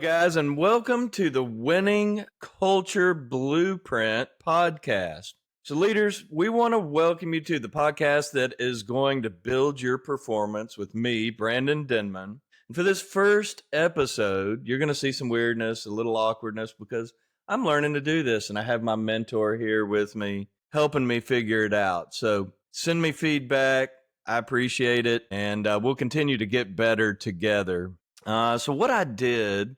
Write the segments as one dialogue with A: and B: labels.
A: guys, and welcome to the Winning Culture Blueprint podcast. So, leaders, we want to welcome you to the podcast that is going to build your performance with me, Brandon Denmon. And for this first episode, you're going to see some weirdness, a little awkwardness, because I'm learning to do this, and I have my mentor here with me, helping me figure it out. So, send me feedback. I appreciate it, and we'll continue to get better together. So what I did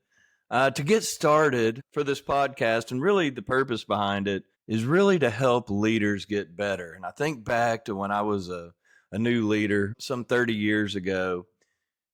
A: to get started for this podcast, and really the purpose behind it, is really to help leaders get better. And I think back to when I was a new leader some 30 years ago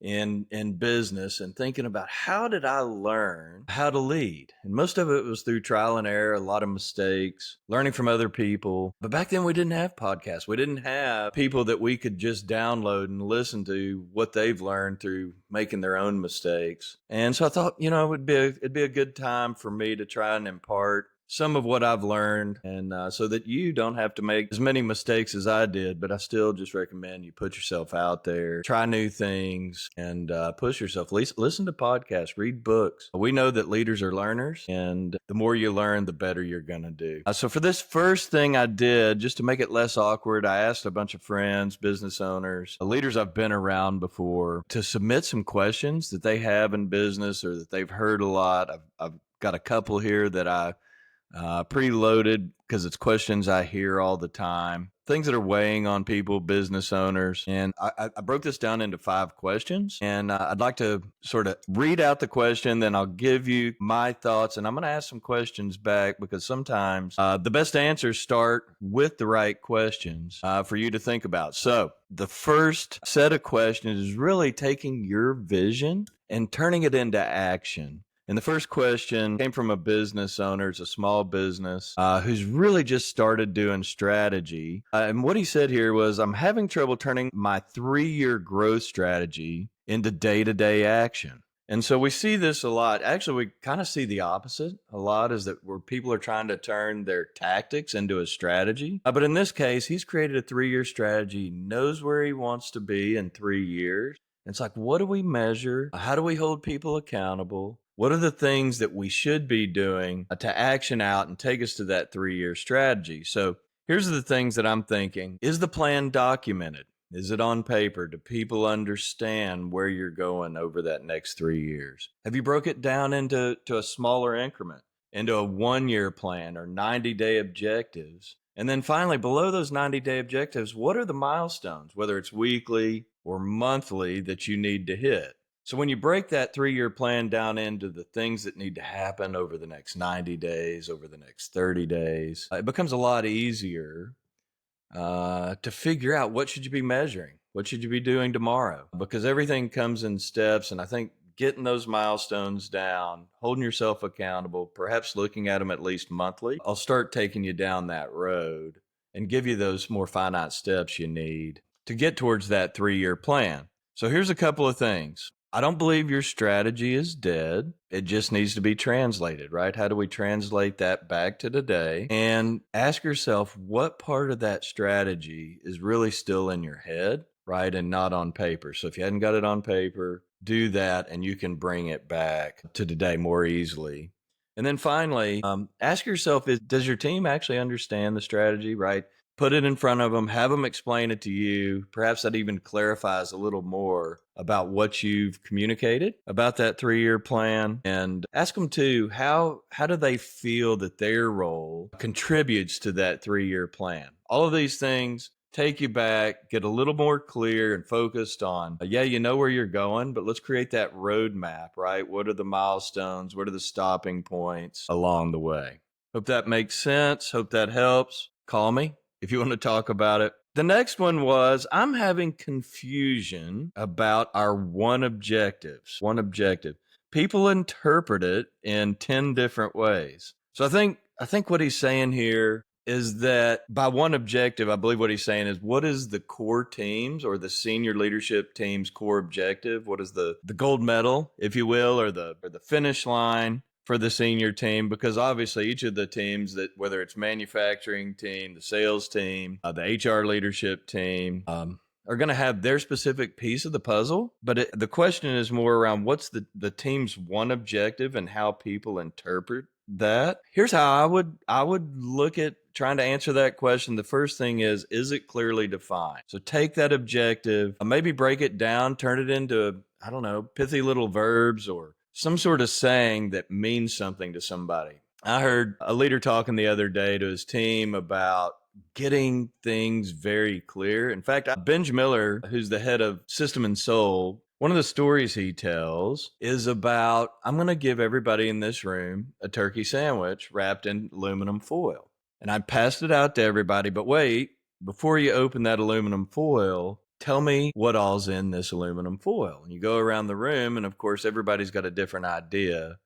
A: in business, and thinking about how did I learn how to lead. And most of it was through trial and error, a lot of mistakes, learning from other people. But back then we didn't have podcasts. We didn't have people that we could just download and listen to what they've learned through making their own mistakes. And so I thought, it'd be a good time for me to try and impart some of what I've learned, and so that you don't have to make as many mistakes as I did. But I still just recommend you put yourself out there, try new things, and push yourself. Listen to podcasts, read books. We know that leaders are learners, and the more you learn, the better you're going to do. So for this first thing I did, just to make it less awkward, I asked a bunch of friends, business owners, leaders I've been around before, to submit some questions that they have in business or that they've heard a lot. I've got a couple here that I preloaded because it's questions I hear all the time, things that are weighing on people, business owners. And I broke this down into 5 questions, and I'd like to sort of read out the question, then I'll give you my thoughts, and I'm going to ask some questions back, because sometimes the best answers start with the right questions for you to think about. So the first set of questions is really taking your vision and turning it into action. And the first question came from a business owner. It's a small business who's really just started doing strategy. And what he said here was, I'm having trouble turning my 3-year growth strategy into day-to-day action. And so we see this a lot. Actually, we kind of see the opposite a lot, is that where people are trying to turn their tactics into a strategy. But in this case, he's created a 3-year strategy, knows where he wants to be in 3 years. It's like, what do we measure? How do we hold people accountable? What are the things that we should be doing to action out and take us to that 3-year strategy? So here's the things that I'm thinking. Is the plan documented? Is it on paper? Do people understand where you're going over that next 3 years? Have you broke it down into a smaller increment, into a 1-year plan or 90-day objectives? And then finally, below those 90-day objectives, what are the milestones, whether it's weekly or monthly, that you need to hit? So when you break that 3-year plan down into the things that need to happen over the next 90 days, over the next 30 days, it becomes a lot easier to figure out, what should you be measuring? What should you be doing tomorrow? Because everything comes in steps. And I think getting those milestones down, holding yourself accountable, perhaps looking at them at least monthly, I'll start taking you down that road and give you those more finite steps you need to get towards that 3-year plan. So here's a couple of things. I don't believe your strategy is dead. It just needs to be translated, right? How do we translate that back to today? And ask yourself, what part of that strategy is really still in your head, right? And not on paper. So if you hadn't got it on paper, do that, and you can bring it back to today more easily. And then finally, ask yourself, does your team actually understand the strategy, right? Put it in front of them, have them explain it to you. Perhaps that even clarifies a little more about what you've communicated about that 3-year plan. And ask them too, how do they feel that their role contributes to that 3-year plan? All of these things take you back, get a little more clear and focused on, you know where you're going, but let's create that roadmap, right? What are the milestones? What are the stopping points along the way? Hope that makes sense. Hope that helps. Call me if you want to talk about it. The next one was, I'm having confusion about our one objective. People interpret it in 10 different ways. So I think what he's saying here is that by one objective, I believe what he's saying is, what is the core team's or the senior leadership team's core objective? What is the gold medal, if you will, or the finish line for the senior team? Because obviously each of the teams, that whether it's manufacturing team, the sales team, the HR leadership team, are going to have their specific piece of the puzzle, but the question is more around what's the team's one objective and how people interpret that. Here's how I would look at trying to answer that question. The first thing is it clearly defined? So take that objective, maybe break it down, turn it into, I don't know, pithy little verbs or some sort of saying that means something to somebody. I heard a leader talking the other day to his team about getting things very clear. In fact, Benj Miller, who's the head of System and Soul, one of the stories he tells is about, I'm going to give everybody in this room a turkey sandwich wrapped in aluminum foil. And I passed it out to everybody, but wait, before you open that aluminum foil, tell me what all's in this aluminum foil. And you go around the room, and of course, everybody's got a different idea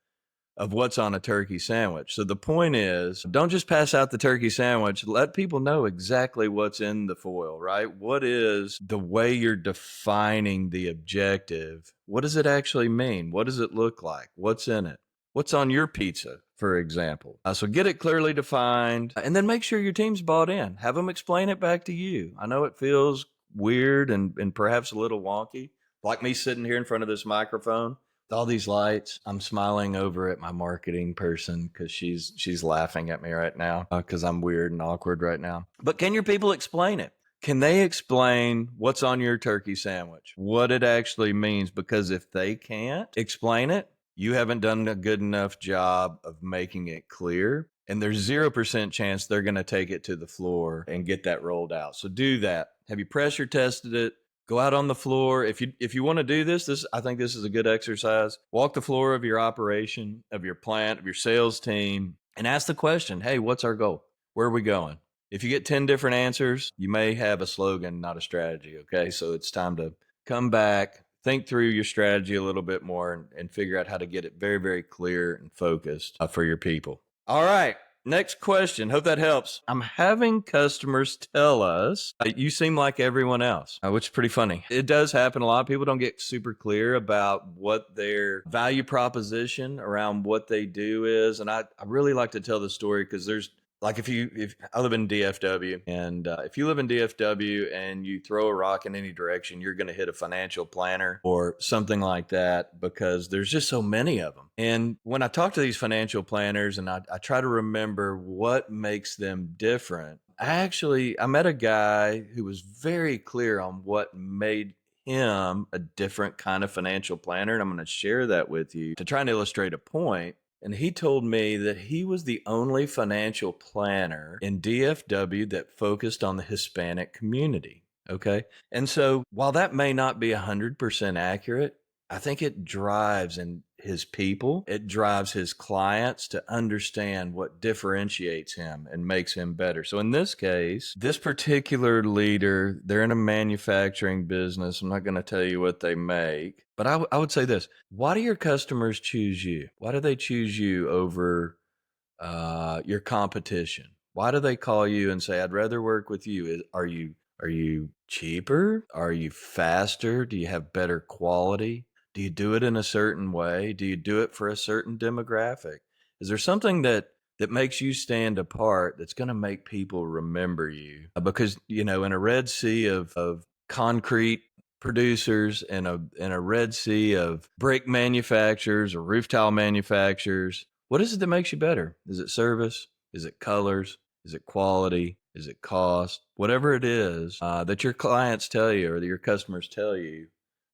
A: of what's on a turkey sandwich. So the point is, don't just pass out the turkey sandwich. Let people know exactly what's in the foil, right? What is the way you're defining the objective? What does it actually mean? What does it look like? What's in it? What's on your pizza, for example? So get it clearly defined, and then make sure your team's bought in. Have them explain it back to you. I know it feels weird and perhaps a little wonky, like me sitting here in front of this microphone with all these lights. I'm smiling over at my marketing person because she's laughing at me right now because I'm weird and awkward right now. But can your people explain it? Can they explain what's on your turkey sandwich, what it actually means? Because if they can't explain it, you haven't done a good enough job of making it clear. And there's 0% chance they're going to take it to the floor and get that rolled out. So do that. Have you pressure tested it? Go out on the floor. If you want to do this, I think this is a good exercise. Walk the floor of your operation, of your plant, of your sales team, and ask the question, hey, what's our goal? Where are we going? If you get 10 different answers, you may have a slogan, not a strategy. Okay. So it's time to come back, think through your strategy a little bit more and figure out how to get it very, very clear and focused for your people. All right. Next question. Hope that helps. I'm having customers tell us, you seem like everyone else, which is pretty funny. It does happen. A lot of people don't get super clear about what their value proposition around what they do is. And I really like to tell the story because there's, like if I live in DFW, and if you live in DFW and you throw a rock in any direction, you're going to hit a financial planner or something like that because there's just so many of them. And when I talk to these financial planners and I try to remember what makes them different, I met a guy who was very clear on what made him a different kind of financial planner. And I'm going to share that with you to try and illustrate a point. And he told me that he was the only financial planner in DFW that focused on the Hispanic community. Okay. And so while that may not be 100% accurate, I think it drives in his people, it drives his clients to understand what differentiates him and makes him better. So in this case, this particular leader, they're in a manufacturing business. I'm not going to tell you what they make, but I would say this. Why do your customers choose you? Why do they choose you over your competition? Why do they call you and say, I'd rather work with you? Are you cheaper? Are you faster? Do you have better quality? Do you do it in a certain way? Do you do it for a certain demographic? Is there something that makes you stand apart that's going to make people remember you? Because, in a red sea of concrete producers and a red sea of brick manufacturers or roof tile manufacturers, what is it that makes you better? Is it service? Is it colors? Is it quality? Is it cost? Whatever it is that your clients tell you or that your customers tell you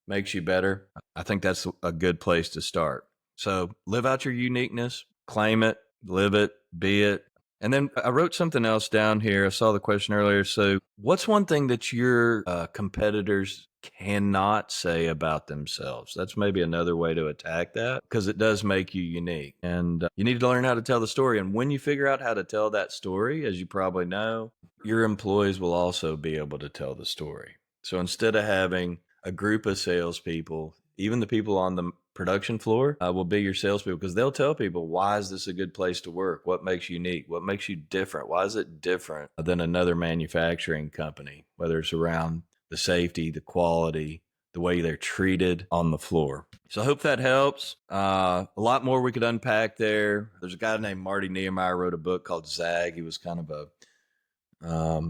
A: makes you better, I think that's a good place to start. So live out your uniqueness, claim it, live it, be it. And then I wrote something else down here. I saw the question earlier. So what's one thing that your competitors cannot say about themselves? That's maybe another way to attack that because it does make you unique. And you need to learn how to tell the story. And when you figure out how to tell that story, as you probably know, your employees will also be able to tell the story. So instead of having a group of salespeople, even the people on the production floor will be your salespeople because they'll tell people, why is this a good place to work? What makes you unique? What makes you different? Why is it different than another manufacturing company, whether it's around the safety, the quality, the way they're treated on the floor? So I hope that helps. A lot more we could unpack there. There's a guy named Marty Nehemiah wrote a book called Zag. He was kind of a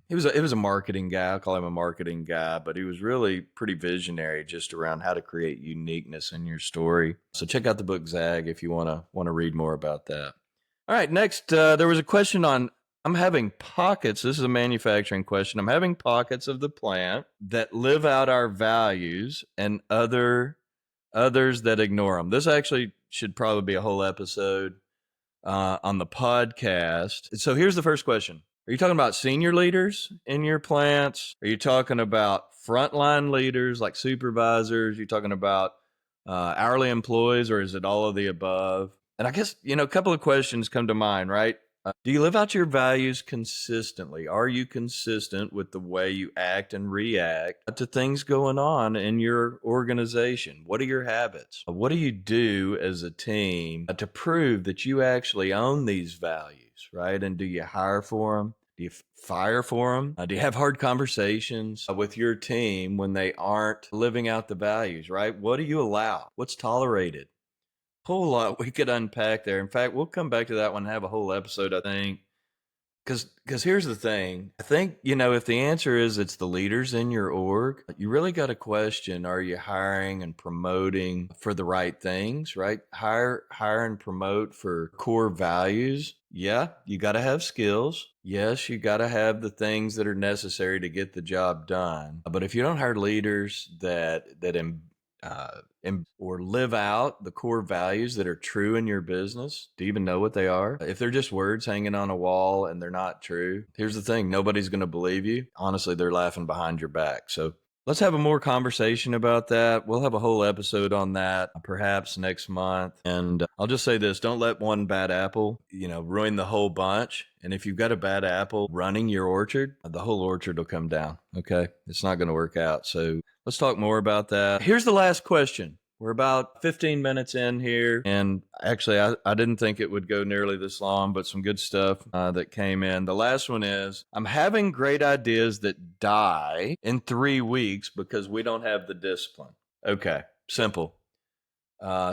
A: He was a marketing guy. I'll call him a marketing guy, but he was really pretty visionary just around how to create uniqueness in your story. So check out the book Zag if you want to read more about that. All right, next there was a question on I'm having pockets. This is a manufacturing question. I'm having pockets of the plant that live out our values and others that ignore them. This actually should probably be a whole episode on the podcast. So here's the first question. Are you talking about senior leaders in your plants? Are you talking about frontline leaders like supervisors? Are you talking about hourly employees, or is it all of the above? And I guess, a couple of questions come to mind, right? Do you live out your values consistently? Are you consistent with the way you act and react to things going on in your organization? What are your habits? What do you do as a team to prove that you actually own these values, right? And do you hire for them? Do you fire for them? Do you have hard conversations with your team when they aren't living out the values, right? What do you allow? What's tolerated? Whole lot we could unpack there. In fact, we'll come back to that one and have a whole episode, I think. Because here's the thing. I think, if the answer is it's the leaders in your org, you really got to question, are you hiring and promoting for the right things, right? Hire and promote for core values. Yeah, you got to have skills. Yes, you got to have the things that are necessary to get the job done. But if you don't hire leaders that or live out the core values that are true in your business, do you even know what they are? If they're just words hanging on a wall and they're not true, here's the thing, nobody's going to believe you. Honestly, they're laughing behind your back. So let's have a more conversation about that. We'll have a whole episode on that perhaps next month. And I'll just say this, don't let one bad apple, ruin the whole bunch. And if you've got a bad apple running your orchard, the whole orchard will come down. Okay. It's not going to work out. So let's talk more about that. Here's the last question. We're about 15 minutes in here, and actually, I didn't think it would go nearly this long, but some good stuff that came in. The last one is, I'm having great ideas that die in 3 weeks because we don't have the discipline. Okay, simple.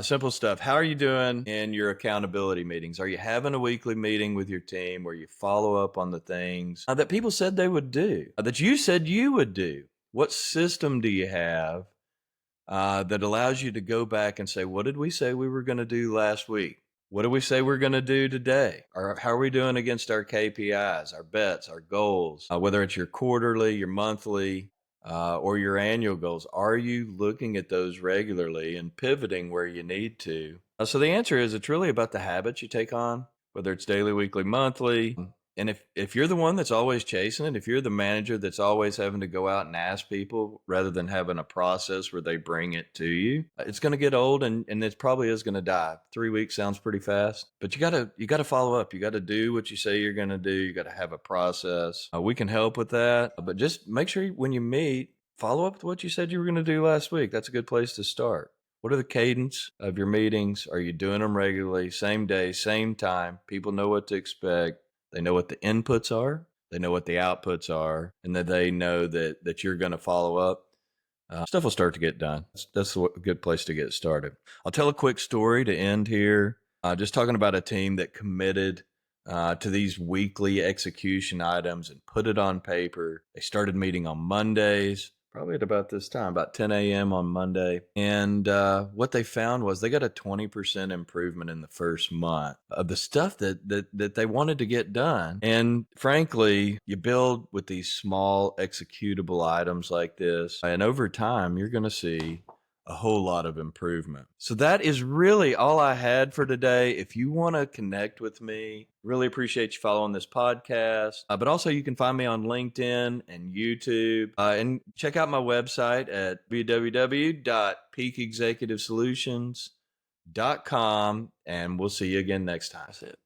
A: Simple stuff. How are you doing in your accountability meetings? Are you having a weekly meeting with your team where you follow up on the things that people said they would do, that you said you would do? What system do you have that allows you to go back and say, what did we say we were going to do last week? What do we say we're going to do today? Or how are we doing against our KPIs, our bets, our goals, whether it's your quarterly, your monthly, or your annual goals? Are you looking at those regularly and pivoting where you need to? So the answer is it's really about the habits you take on, whether it's daily, weekly, monthly. And if you're the one that's always chasing it, if you're the manager that's always having to go out and ask people rather than having a process where they bring it to you, it's going to get old and it probably is going to die. 3 weeks sounds pretty fast, but you gotta follow up. You got to do what you say you're going to do. You got to have a process. We can help with that, but just make sure when you meet, follow up with what you said you were going to do last week. That's a good place to start. What are the cadence of your meetings? Are you doing them regularly? Same day, same time. People know what to expect. They know what the inputs are, they know what the outputs are, and that they know that you're going to follow up. Stuff will start to get done. That's a good place to get started. I'll tell a quick story to end here. Just talking about a team that committed to these weekly execution items and put it on paper. They started meeting on Mondays, probably at about this time, about 10 a.m. on Monday. And what they found was they got a 20% improvement in the first month of the stuff that they wanted to get done. And frankly, you build with these small executable items like this, and over time, you're going to see a whole lot of improvement. So that is really all I had for today. If you want to connect with me, really appreciate you following this podcast. But also you can find me on LinkedIn and YouTube, and check out my website at www.peakexecutivesolutions.com. And we'll see you again next time. That's it.